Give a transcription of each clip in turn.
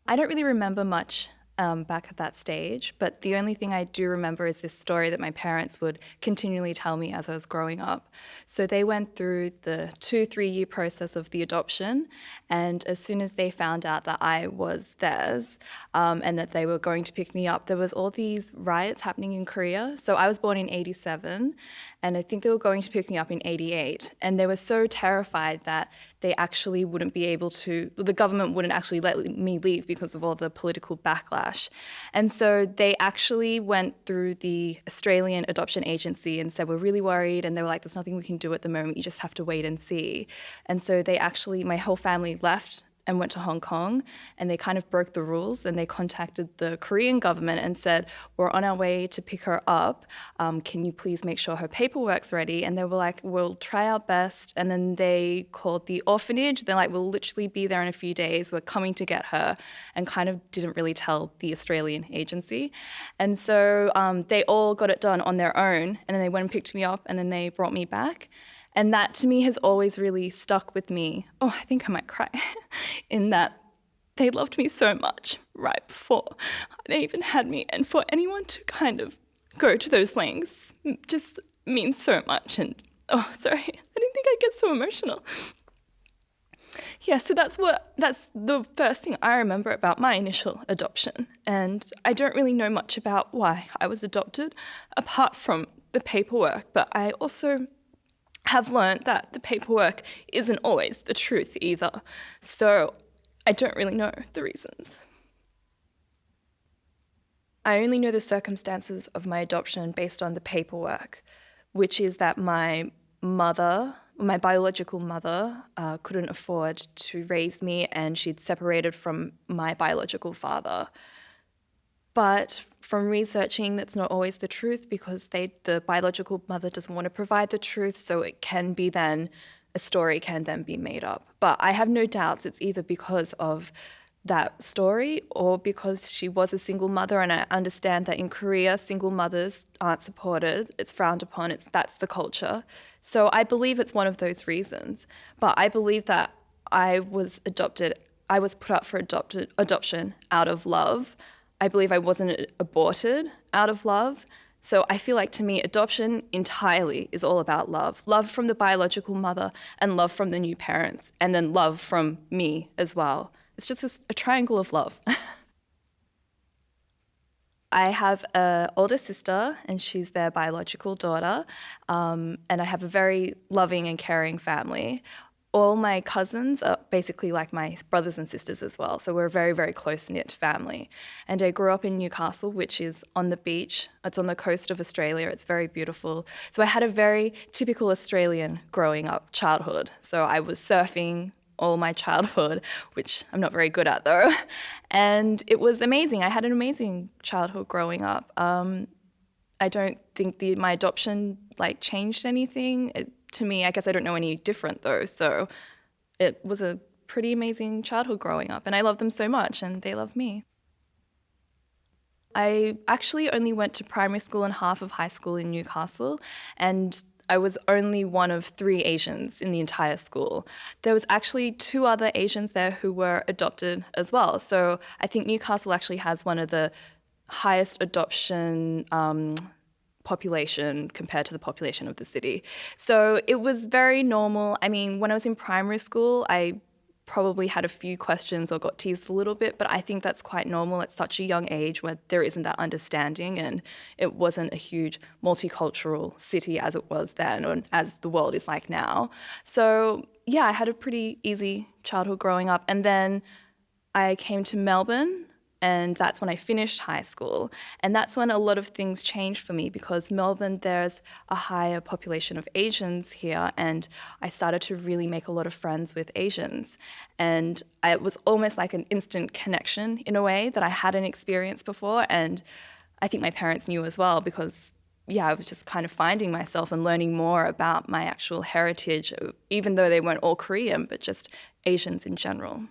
I don't really remember much back at that stage, but the only thing I do remember is this story that my parents would continually tell me as I was growing up. So they went through the 2-3 year process of the adoption, and as soon as they found out that I was theirs and that they were going to pick me up, there was all these riots happening in Korea. So I was born in 87, and I think they were going to pick me up in 88, and they were so terrified that they actually wouldn't be able to, the government wouldn't actually let me leave because of all the political backlash. And so they actually went through the Australian adoption agency and said, we're really worried. And they were like, there's nothing we can do at the moment. You just have to wait and see. And so they actually, my whole family left and went to Hong Kong, and they kind of broke the rules, and they contacted the Korean government and said, we're on our way to pick her up. Can you please make sure her paperwork's ready? And they were like, we'll try our best. And then they called the orphanage. They're like, we'll literally be there in a few days. We're coming to get her, and kind of didn't really tell the Australian agency. And so they all got it done on their own, and then they went and picked me up, and then they brought me back. And that to me has always really stuck with me. Oh, I think I might cry. In that they loved me so much right before they even had me. And for anyone to kind of go to those lengths just means so much. And oh, sorry, I didn't think I'd get so emotional. Yeah, so that's the first thing I remember about my initial adoption. And I don't really know much about why I was adopted apart from the paperwork, but I also have learned that the paperwork isn't always the truth either. So I don't really know the reasons. I only know the circumstances of my adoption based on the paperwork, which is that my biological mother, couldn't afford to raise me, and she'd separated from my biological father. But from researching, that's not always the truth, because the biological mother doesn't want to provide the truth, so it can be then, a story can then be made up. But I have no doubts it's either because of that story or because she was a single mother, and I understand that in Korea, single mothers aren't supported, it's frowned upon, that's the culture. So I believe it's one of those reasons. But I believe that I was put up for adoption out of love. I believe I wasn't aborted out of love. So I feel like, to me, adoption entirely is all about love. Love from the biological mother, and love from the new parents, and then love from me as well. It's just a triangle of love. I have an older sister, and she's their biological daughter, and I have a very loving and caring family. All my cousins are basically like my brothers and sisters as well, so we're a very, very close-knit family. And I grew up in Newcastle, which is on the beach. It's on the coast of Australia. It's very beautiful. So I had a very typical Australian growing up childhood. So I was surfing all my childhood, which I'm not very good at though. And it was amazing. I had an amazing childhood growing up. I don't think my adoption changed anything. To me, I guess I don't know any different though. So it was a pretty amazing childhood growing up, and I love them so much, and they love me. I actually only went to primary school and half of high school in Newcastle, and I was only one of 3 Asians in the entire school. There was actually 2 other Asians there who were adopted as well. So I think Newcastle actually has one of the highest adoption population compared to the population of the city. So it was very normal. I mean, when I was in primary school, I probably had a few questions or got teased a little bit, but I think that's quite normal at such a young age where there isn't that understanding, and it wasn't a huge multicultural city as it was then, or as the world is like now. So yeah, I had a pretty easy childhood growing up, and then I came to Melbourne, and that's when I finished high school. And that's when a lot of things changed for me, because Melbourne, there's a higher population of Asians here, and I started to really make a lot of friends with Asians. And it was almost like an instant connection in a way that I hadn't experienced before. And I think my parents knew as well, because I was just kind of finding myself and learning more about my actual heritage, even though they weren't all Korean, but just Asians in general.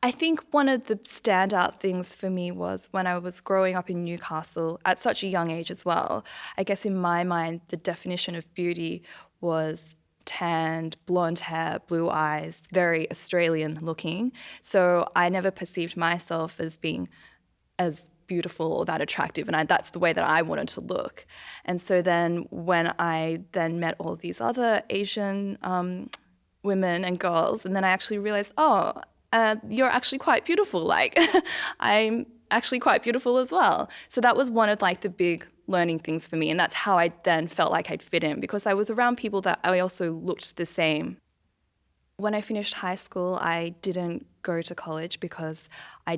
I think one of the standout things for me was when I was growing up in Newcastle at such a young age as well. I guess in my mind, the definition of beauty was tanned, blonde hair, blue eyes, very Australian looking. So I never perceived myself as being as beautiful or that attractive, and that's the way that I wanted to look. And so then when I then met all of these other Asian women and girls, and then I actually realized, oh, you're actually quite beautiful. Like, I'm actually quite beautiful as well. So that was one of like the big learning things for me, and that's how I then felt like I'd fit in, because I was around people that I also looked the same. When I finished high school, I didn't go to college because I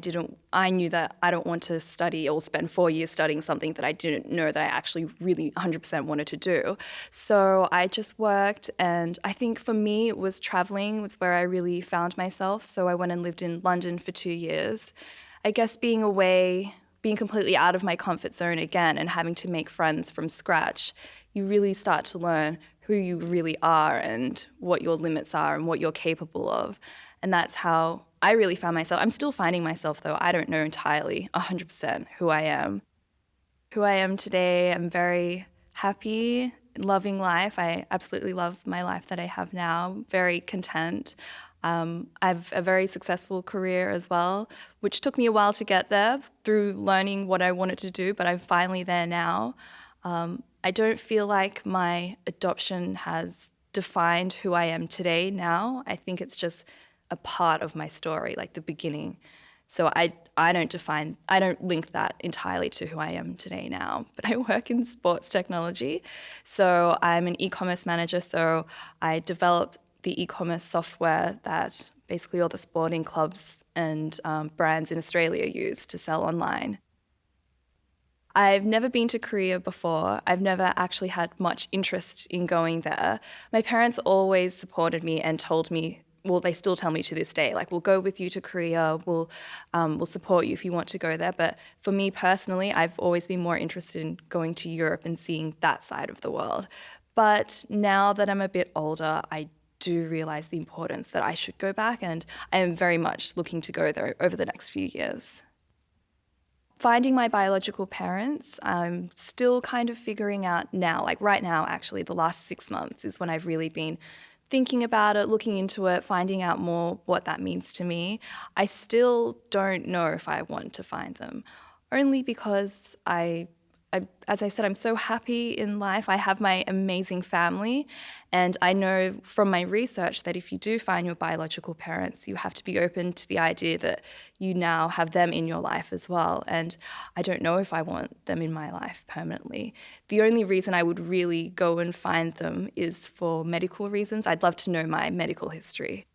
knew that I don't want to study or spend 4 years studying something that I didn't know that I actually really 100% wanted to do. So I just worked, and I think for me it was traveling was where I really found myself. So I went and lived in London for 2 years. I guess being away, being completely out of my comfort zone again and having to make friends from scratch, you really start to learn who you really are and what your limits are and what you're capable of. And that's how I really found myself. I'm still finding myself, though. I don't know entirely 100% who I am. Who I am today, I'm very happy, loving life. I absolutely love my life that I have now, very content. I've a very successful career as well, which took me a while to get there through learning what I wanted to do, but I'm finally there now. I don't feel like my adoption has defined who I am today now. I think it's just a part of my story, like the beginning. So I don't link that entirely to who I am today now. But I work in sports technology. So I'm an e-commerce manager. So I develop the e-commerce software that basically all the sporting clubs and brands in Australia use to sell online. I've never been to Korea before. I've never actually had much interest in going there. My parents always supported me and told me, well, they still tell me to this day, like, we'll go with you to Korea, we'll support you if you want to go there. But for me personally, I've always been more interested in going to Europe and seeing that side of the world. But now that I'm a bit older, I do realize the importance that I should go back, and I am very much looking to go there over the next few years. Finding my biological parents, I'm still kind of figuring out now, like right now actually, the last 6 months is when I've really been thinking about it, looking into it, finding out more what that means to me. I still don't know if I want to find them, only because as I said, I'm so happy in life. I have my amazing family, and I know from my research that if you do find your biological parents, you have to be open to the idea that you now have them in your life as well. And I don't know if I want them in my life permanently. The only reason I would really go and find them is for medical reasons. I'd love to know my medical history.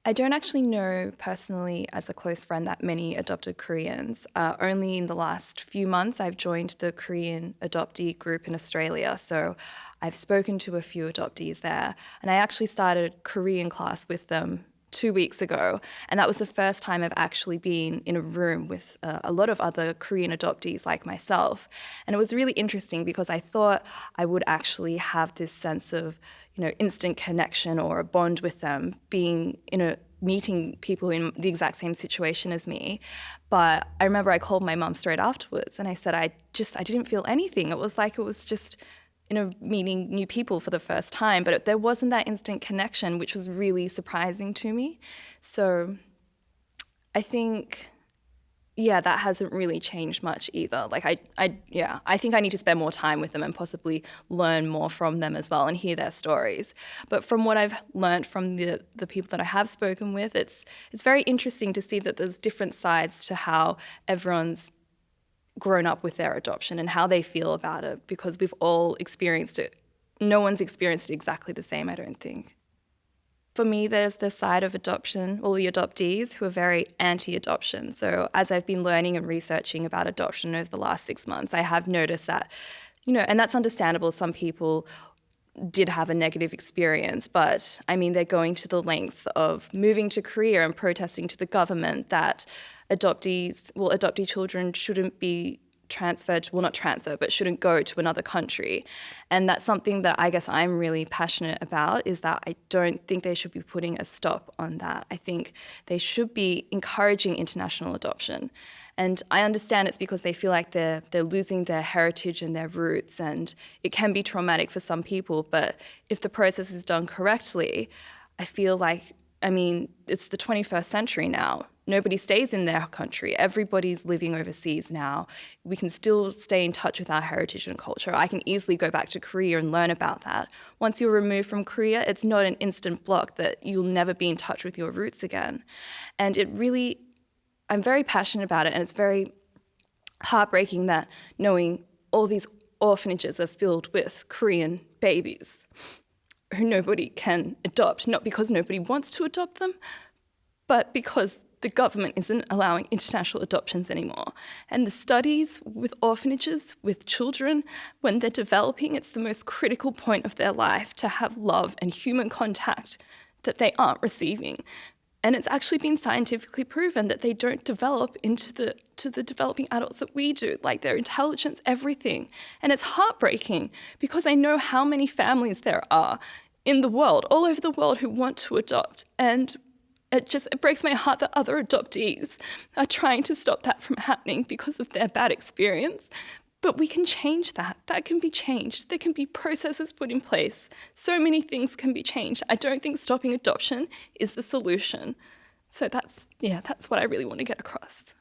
I don't actually know personally as a close friend that many adopted Koreans. Only in the last few months I've joined the Korean adoptee group in Australia, so I've spoken to a few adoptees there, and I actually started Korean class with them 2 weeks ago, and that was the first time I've actually been in a room with a lot of other Korean adoptees like myself. And it was really interesting because I thought I would actually have this sense of, instant connection or a bond with them, being meeting people in the exact same situation as me. But I remember I called my mum straight afterwards and I said I didn't feel anything. It was just meeting new people for the first time, but there wasn't that instant connection, which was really surprising to me. So I think, that hasn't really changed much either. Like I think I need to spend more time with them and possibly learn more from them as well and hear their stories. But from what I've learned from the people that I have spoken with, it's very interesting to see that there's different sides to how everyone's grown up with their adoption and how they feel about it, because we've all experienced it. No one's experienced it exactly the same, I don't think. For me, there's the side of adoption, the adoptees who are very anti-adoption. So as I've been learning and researching about adoption over the last 6 months, I have noticed that, and that's understandable. Some people did have a negative experience, but they're going to the lengths of moving to Korea and protesting to the government that adoptee children shouldn't be shouldn't go to another country. And that's something that I guess I'm really passionate about, is that I don't think they should be putting a stop on that. I think they should be encouraging international adoption. And I understand it's because they feel like they're losing their heritage and their roots, and it can be traumatic for some people. But if the process is done correctly, I feel like, it's the 21st century now. Nobody stays in their country. Everybody's living overseas now. We can still stay in touch with our heritage and culture. I can easily go back to Korea and learn about that. Once you're removed from Korea, it's not an instant block that you'll never be in touch with your roots again. And I'm very passionate about it, and it's very heartbreaking that knowing all these orphanages are filled with Korean babies who nobody can adopt, not because nobody wants to adopt them, but because the government isn't allowing international adoptions anymore. And the studies with orphanages, with children, when they're developing, it's the most critical point of their life to have love and human contact that they aren't receiving. And it's actually been scientifically proven that they don't develop into the developing adults that we do, like their intelligence, everything. And it's heartbreaking because I know how many families there are in the world, all over the world, who want to adopt. And it breaks my heart that other adoptees are trying to stop that from happening because of their bad experience. But we can change that. That can be changed. There can be processes put in place. So many things can be changed. I don't think stopping adoption is the solution. So that's what I really want to get across.